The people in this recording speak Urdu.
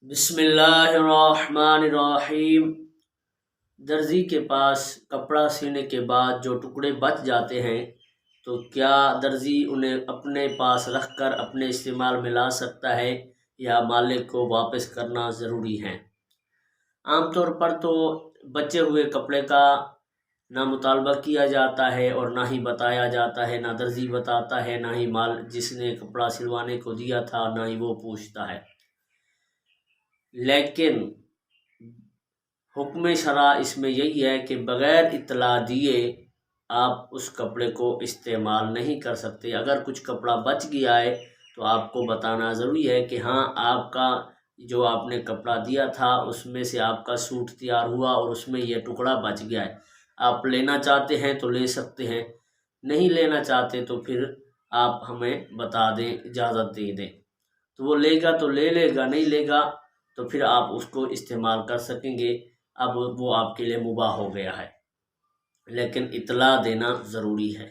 بسم اللہ الرحمن الرحیم۔ درزی کے پاس کپڑا سینے کے بعد جو ٹکڑے بچ جاتے ہیں تو کیا درزی انہیں اپنے پاس رکھ کر اپنے استعمال میں لا سکتا ہے یا مالک کو واپس کرنا ضروری ہے؟ عام طور پر تو بچے ہوئے کپڑے کا نہ مطالبہ کیا جاتا ہے اور نہ ہی بتایا جاتا ہے، نہ درزی بتاتا ہے، نہ ہی مال جس نے کپڑا سلوانے کو دیا تھا نہ ہی وہ پوچھتا ہے۔ لیکن حکم شرع اس میں یہی ہے کہ بغیر اطلاع دیے آپ اس کپڑے کو استعمال نہیں کر سکتے۔ اگر کچھ کپڑا بچ گیا ہے تو آپ کو بتانا ضروری ہے کہ ہاں آپ کا جو آپ نے کپڑا دیا تھا اس میں سے آپ کا سوٹ تیار ہوا اور اس میں یہ ٹکڑا بچ گیا ہے، آپ لینا چاہتے ہیں تو لے سکتے ہیں، نہیں لینا چاہتے تو پھر آپ ہمیں بتا دیں، اجازت دے دیں، تو وہ لے گا تو لے لے گا، نہیں لے گا تو پھر آپ اس کو استعمال کر سکیں گے۔ اب وہ آپ کے لیے مباح ہو گیا ہے، لیکن اطلاع دینا ضروری ہے۔